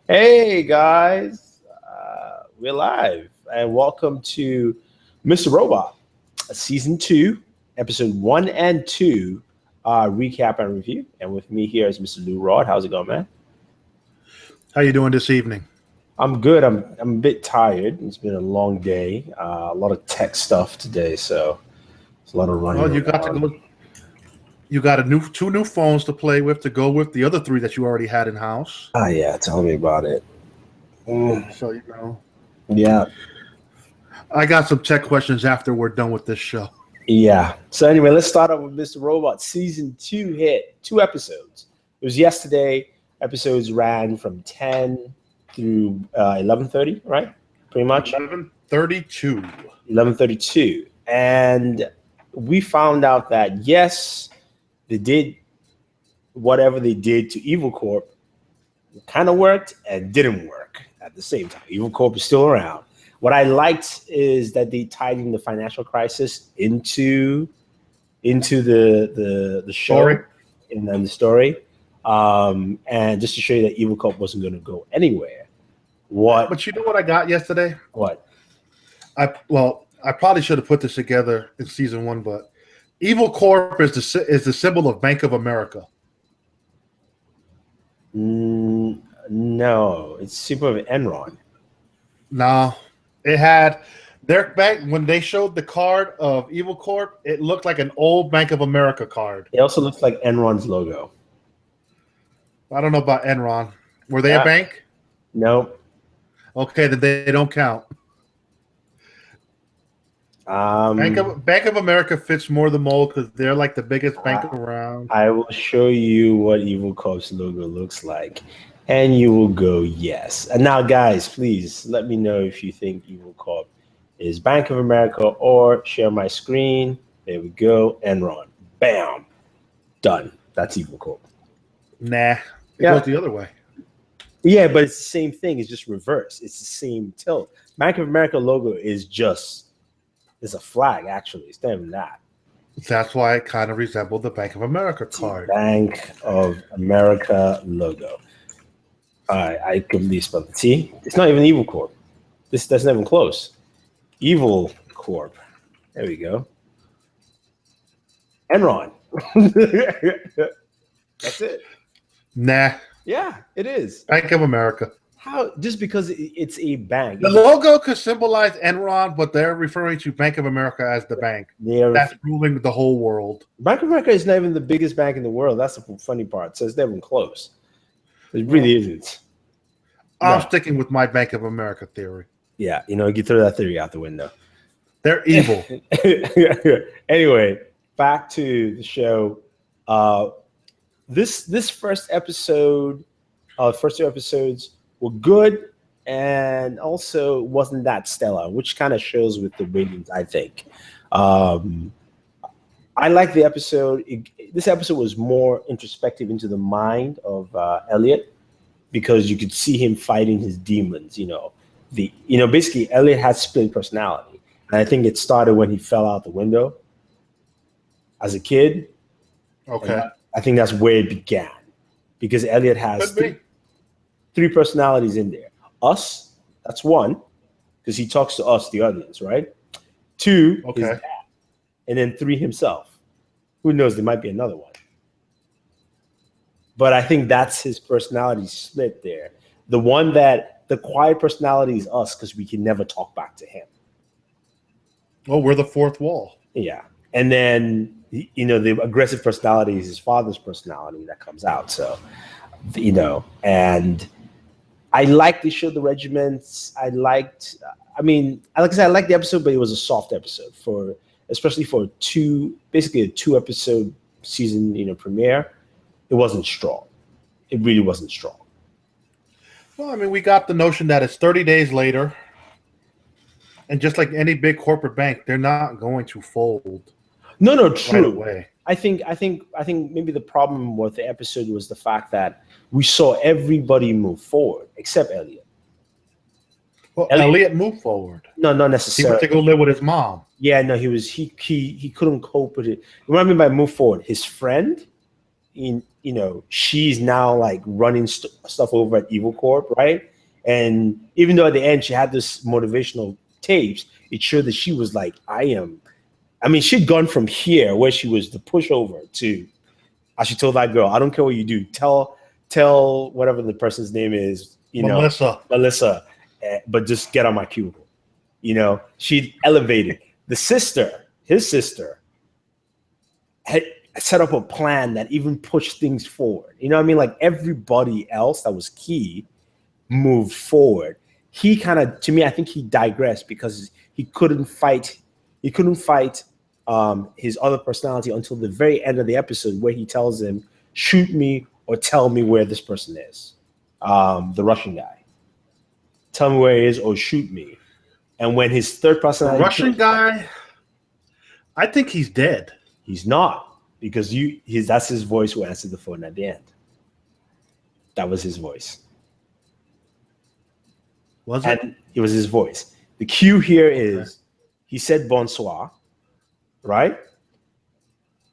Hey guys, we're live and welcome to Mr. Robot, Season 2, Episode 1 and 2, recap and review. And with me here is Mr. Lou Rod. How's it going, man? How you doing this evening? I'm good. I'm a bit tired. It's been a long day, a lot of tech stuff today, so it's a lot of running. Well, you got to go. You got two new phones to play with to go with the other three that you already had in house. Ah, yeah. Tell me about it. So you know. Yeah. I got some tech questions after we're done with this show. Yeah. So anyway, let's start off with Mr. Robot. Season 2 hit 2 episodes. It was yesterday. Episodes ran from 10 through 11:30, right? Pretty much. 11:32. 11:32, and we found out that yes, they did whatever they did to Evil Corp. Kind of worked and didn't work at the same time. Evil Corp is still around. What I liked is that they tied in the financial crisis into the show Story. and then the story, and just to show you that Evil Corp wasn't going to go anywhere. But you know what I got yesterday? What? I probably should have put this together in season 1, but Evil Corp is the symbol of Bank of America. No, it's Super of Enron. No, it had their bank when they showed the card of Evil Corp. It looked like an old Bank of America card. It also looks like Enron's logo. I don't know about Enron. Were they a bank? No. Okay, then they don't count. Bank of America fits more the mold because they're like the biggest bank around. I will show you what Evil Corp's logo looks like, and you will go yes. And now, guys, please let me know if you think Evil Corp is Bank of America or share my screen. There we go. Enron. Bam. Done. That's Evil Corp. Nah, it goes the other way. Yeah, but it's the same thing. It's just reverse. It's the same tilt. Bank of America logo is just. It's a flag, actually. It's not even that. That's why it kind of resembled the Bank of America card. Bank of America logo. All right, I completely spelled the T. It's not even Evil Corp. That's not even close. Evil Corp. There we go. Enron. That's it. Nah. Yeah, it is. Bank of America. How? Just because it's a bank. The logo could symbolize Enron, but they're referring to Bank of America as the bank. That's ruling the whole world. Bank of America is not even the biggest bank in the world. That's the funny part. So it's not even close. It really isn't. I'm sticking with my Bank of America theory. Yeah, you throw that theory out the window. They're evil. Anyway, back to the show. This first episode, first 2 episodes were good, and also wasn't that stellar, which kind of shows with the ratings, I think. I like the episode. This episode was more introspective into the mind of Elliot, because you could see him fighting his demons. Basically Elliot has split personality, and I think it started when he fell out the window as a kid. Okay, I think that's where it began, because Elliot has three personalities in there. Us, that's one, because he talks to us, the audience, right? 2, his dad, and then 3, himself. Who knows? There might be another one. But I think that's his personality split there. The quiet personality is us, because we can never talk back to him. Well, we're the fourth wall. Yeah. And then, the aggressive personality is his father's personality that comes out. So, and I liked they showed the regiments. Like I said, I liked the episode, but it was a soft episode especially for a 2-episode season, premiere. It wasn't strong. It really wasn't strong. Well, we got the notion that it's 30 days later, and just like any big corporate bank, they're not going to fold. No, true. Right away. I think maybe the problem with the episode was the fact that we saw everybody move forward except Elliot. Well, Elliot moved forward. No, not necessarily. He went to go live with his mom. Yeah, no, he couldn't cope with it. What I mean by move forward, his friend, she's now like running stuff over at Evil Corp, right? And even though at the end she had this motivational tapes, it showed that she was like, she'd gone from here where she was the pushover to, as she told that girl, I don't care what you do, tell whatever the person's name is, Melissa, but just get on my cubicle. She'd elevated. His sister had set up a plan that even pushed things forward. You know what I mean? Like everybody else that was key moved forward. He kind of, to me, I think he digressed because he couldn't fight his other personality until the very end of the episode, where he tells him, shoot me or tell me where this person is. The Russian guy. Tell me where he is or shoot me. And when his third personality... The Russian guy, I think he's dead. He's not, because that's his voice who answered the phone at the end. That was his voice. Was it? And it was his voice. The cue here is, he said bonsoir, right?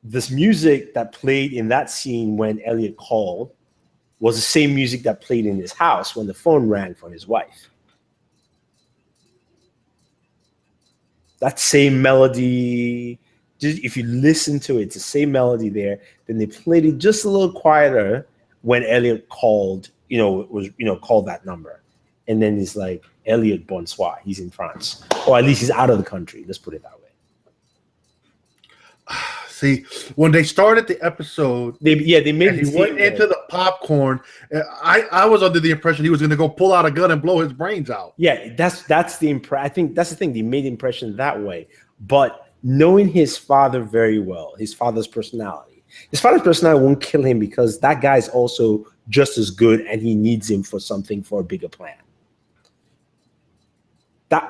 This music that played in that scene when Elliot called was the same music that played in his house when the phone rang for his wife. That same melody, if you listen to it, it's the same melody there. Then they played it just a little quieter when Elliot called, called that number. And then he's like, Elliot bonsoir, he's in France. Or at least he's out of the country. Let's put it that way. See, when they started the episode, they made he went into the popcorn. I was under the impression he was going to go pull out a gun and blow his brains out. Yeah, that's the impression. I think that's the thing. They made the impression that way. But knowing his father very well, his father's personality won't kill him because that guy's also just as good, and he needs him for something, for a bigger plan.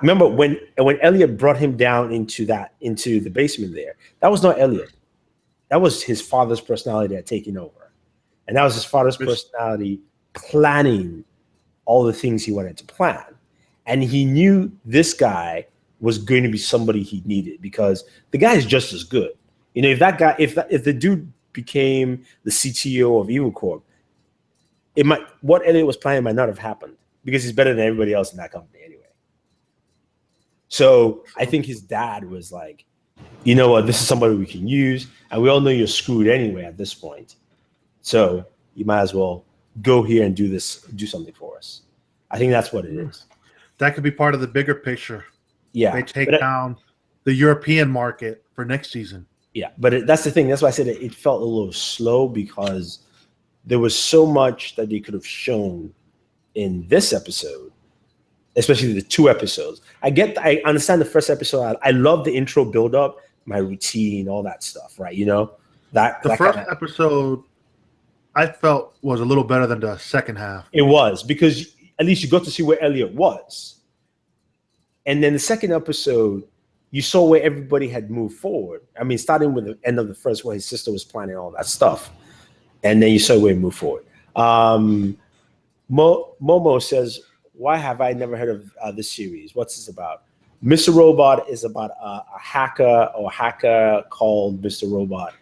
Remember when Elliot brought him down into the basement there? That was not Elliot. That was his father's personality that had taken over. And that was his father's personality planning all the things he wanted to plan. And he knew this guy was going to be somebody he needed because the guy is just as good. If the dude became the CTO of Evil Corp, what Elliot was planning might not have happened because he's better than everybody else in that company anyway. So I think his dad was like, you know what, this is somebody we can use, and we all know you're screwed anyway at this point. So you might as well go here and do something for us. I think that's what it is. That could be part of the bigger picture. Yeah. They take down the European market for next season. Yeah, but that's the thing. That's why I said it felt a little slow because there was so much that they could have shown in this episode, especially the 2 episodes. I understand the first episode. I love the intro build-up, my routine, all that stuff, right? The first episode I felt was a little better than the second half. It was, because at least you got to see where Elliot was. And then the second episode, you saw where everybody had moved forward. I mean, starting with the end of the first, where his sister was planning all that stuff. And then you saw where he moved forward. Momo says, why have I never heard of this series? What's this about? Mr. Robot is about a hacker called Mr. Robot.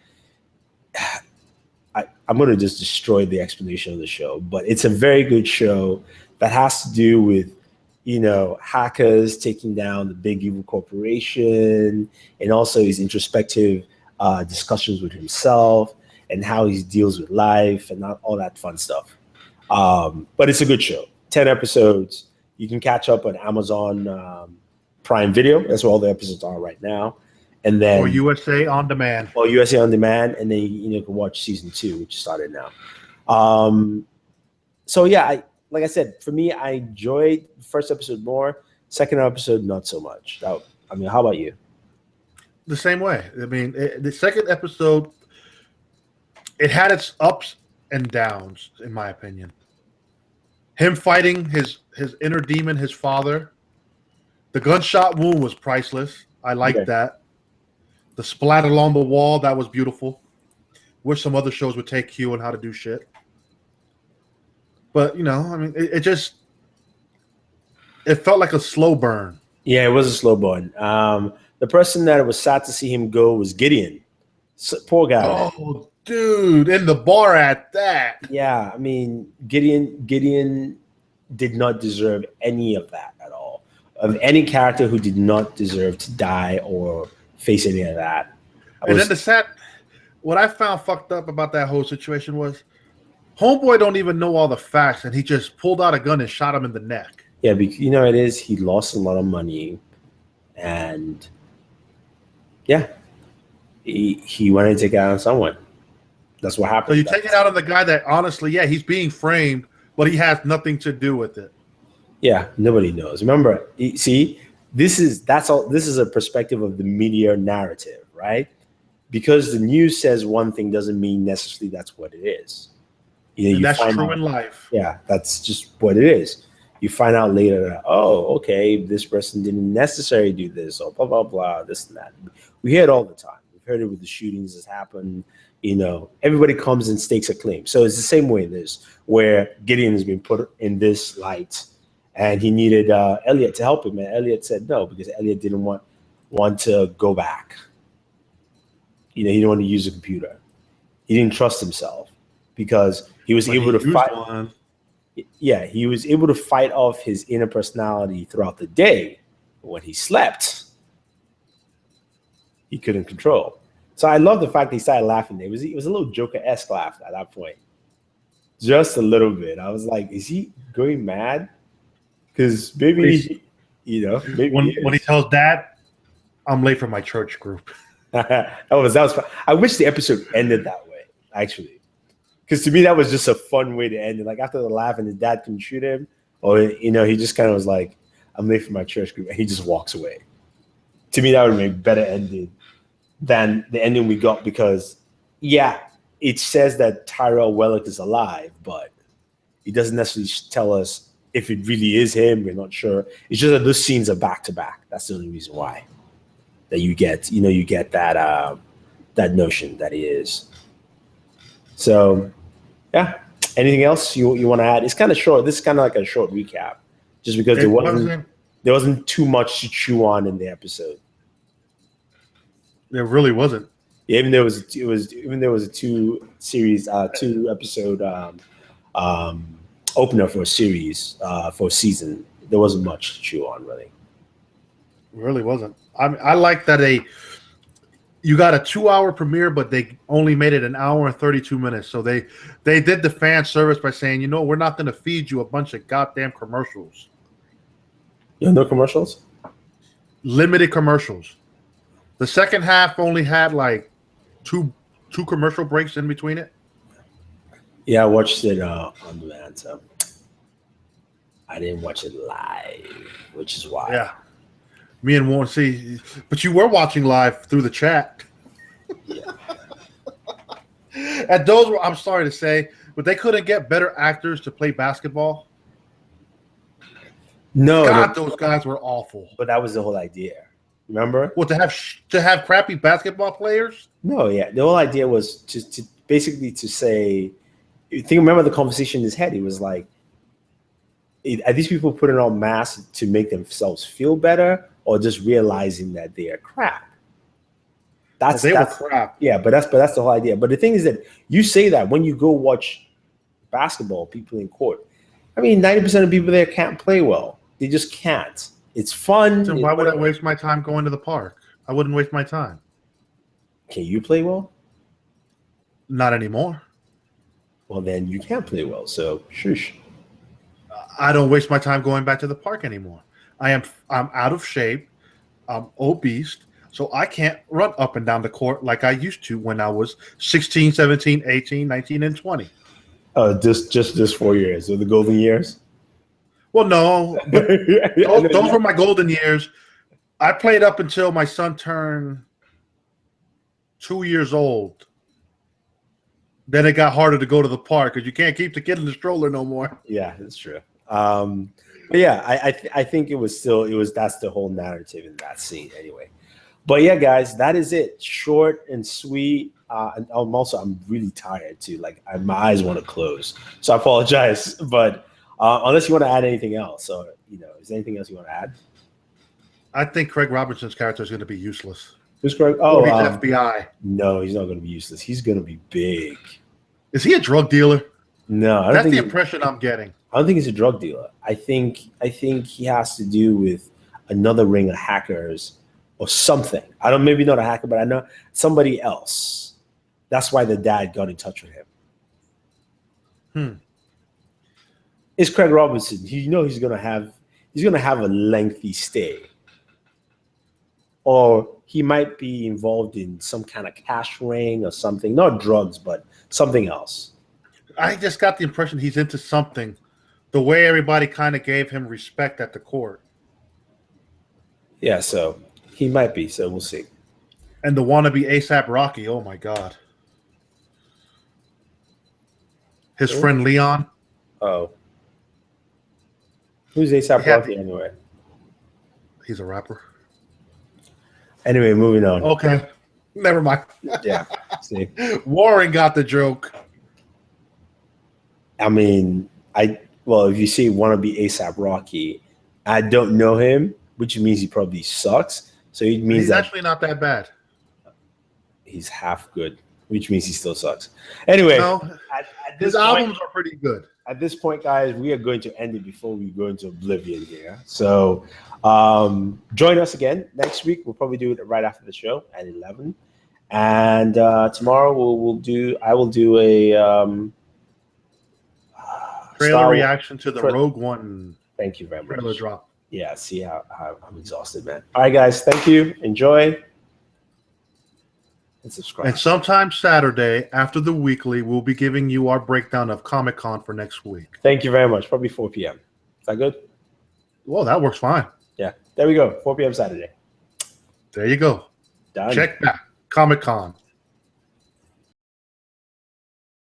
I'm going to just destroy the explanation of the show, but it's a very good show that has to do with, hackers taking down the big evil corporation, and also his introspective discussions with himself and how he deals with life and all that fun stuff. But it's a good show. 10 episodes. You can catch up on Amazon Prime Video. That's where all the episodes are right now. And then, or USA On Demand. Or USA On Demand, and then you can watch season 2, which started now. So yeah, like I said, for me, I enjoyed the first episode more. Second episode, not so much. How about you? The same way. I mean, the second episode, it had its ups and downs, in my opinion. Him fighting his inner demon, his father. The gunshot wound was priceless. I liked that. The splat along the wall, that was beautiful. Wish some other shows would take cue on how to do shit. But, it felt like a slow burn. Yeah, it was a slow burn. The person that was sad to see him go was Gideon. Poor guy. Oh, dude, in the bar at that. Yeah, I mean, Gideon did not deserve any of that at all. Of any character who did not deserve to die or face any of that. And then what I found fucked up about that whole situation was Homeboy don't even know all the facts, and he just pulled out a gun and shot him in the neck. Yeah, because you know it is. He lost a lot of money, and yeah, he wanted to take it out on someone. That's what happened. So you take it out on the guy that honestly, yeah, he's being framed, but he has nothing to do with it. Yeah, nobody knows. Remember, see, this is a perspective of the media narrative, right? Because the news says one thing doesn't mean necessarily that's what it is. You know, and that's true in life. Yeah, that's just what it is. You find out later that, oh, okay, this person didn't necessarily do this, or blah, blah, blah, this and that. We hear it all the time. We've heard it with the shootings that's happened. You know, everybody comes and stakes a claim. So it's the same way this, where Gideon has been put in this light, and he needed Elliot to help him. And Elliot said no, because Elliot didn't want to go back. You know, he didn't want to use a computer. He didn't trust himself because he was able to fight. Yeah, he was able to fight off his inner personality throughout the day. But when he slept, he couldn't control. So I love the fact that he started laughing. It was a little Joker-esque laugh at that point. Just a little bit. I was like, is he going mad? Because maybe, you know, maybe when he tells Dad, I'm late for my church group. that was fun. I wish the episode ended that way, actually. Because to me, that was just a fun way to end it. Like after the laugh and his dad couldn't shoot him, or, you know, he just kind of was like, I'm late for my church group. And he just walks away. To me, that would make better ending than the ending we got, because, yeah, it says that Tyrell Wellick is alive, but it doesn't necessarily tell us if it really is him. We're not sure. It's just that those scenes are back to back. That's the only reason why. That you get that that notion that he is. So, yeah. Anything else you want to add? It's kind of short. This is kind of like a short recap, just because there wasn't too much to chew on in the episode. There really wasn't. Yeah, even there was a two episode opener for a series for a season. There wasn't much to chew on, really. It really wasn't. I like that you got a 2-hour premiere, but they only made it an hour and 32 minutes. So they did the fan service by saying, you know, we're not going to feed you a bunch of goddamn commercials. No commercials? Limited commercials. The second half only had like two commercial breaks in between it. Yeah, I watched it on demand, so I didn't watch it live, which is why. Yeah. Me and Warren, see, but you were watching live through the chat. Yeah. And those were, I'm sorry to say, but they couldn't get better actors to play basketball. No, God, those guys were awful. But that was the whole idea. Remember? Well, to have crappy basketball players? No, yeah. The whole idea was to basically to say, remember the conversation in his head. He was like, are these people putting on masks to make themselves feel better, or just realizing that they are crap? They were crap. Yeah, but that's the whole idea. But the thing is that you say that when you go watch basketball, people in court. I mean, 90% of people there can't play well. They just can't. It's fun. So why would I waste my time going to the park? I wouldn't waste my time. Can you play well? Not anymore. Well, then you can't play well. So shush. I don't waste my time going back to the park anymore. I'm out of shape. I'm obese. So I can't run up and down the court like I used to when I was 16, 17, 18, 19, and 20. Just 4 years. So the golden years? Well, no. Those were my golden years. I played up until my son turned 2 years old. Then it got harder to go to the park because you can't keep the kid in the stroller no more. Yeah, that's true. But yeah, I think that's the whole narrative in that scene anyway. But yeah, guys, that is it. Short and sweet. And I'm really tired too. Like my eyes want to close, so I apologize. But unless you want to add anything else, or is there anything else you want to add? I think Craig Robinson's character is going to be useless. Who's Craig? Or Oh, he's FBI. no, he's not going to be useless. He's going to be big. Is he a drug dealer? No, I don't That's think the impression I'm getting. I don't think he's a drug dealer. I think he has to do with another ring of hackers or something. I don't, maybe not a hacker, but I know somebody else. That's why the dad got in touch with him. It's Craig Robinson. You know he's gonna have a lengthy stay. Or he might be involved in some kind of cash ring or something. Not drugs, but something else. I just got the impression he's into something. The way everybody kind of gave him respect at the court. Yeah, so he might be. So we'll see. And the wannabe ASAP Rocky. Oh my God. His friend Leon. Oh. Who's ASAP Rocky anyway? He's a rapper. Anyway, moving on. Okay. Never mind. Yeah. See. Warren got the joke. I mean, if you say wannabe ASAP Rocky, I don't know him, which means he probably sucks. So it means he's actually not that bad. He's half good, which means he still sucks. Anyway, his albums are pretty good. At this point, guys, we are going to end it before we go into oblivion here. So join us again next week. We'll probably do it right after the show at 11. And tomorrow I will do a trailer reaction to the Rogue One. Thank you very much. Trailer drop. Yeah, see how I'm exhausted, man. All right, guys, thank you. Enjoy. And subscribe. And sometime Saturday after the weekly, we'll be giving you our breakdown of Comic-Con for next week. Thank you very much. Probably 4 p.m. Is that good? Well, that works fine. Yeah, there we go. 4 p.m. Saturday. There you go. Done. Check that. Comic-Con.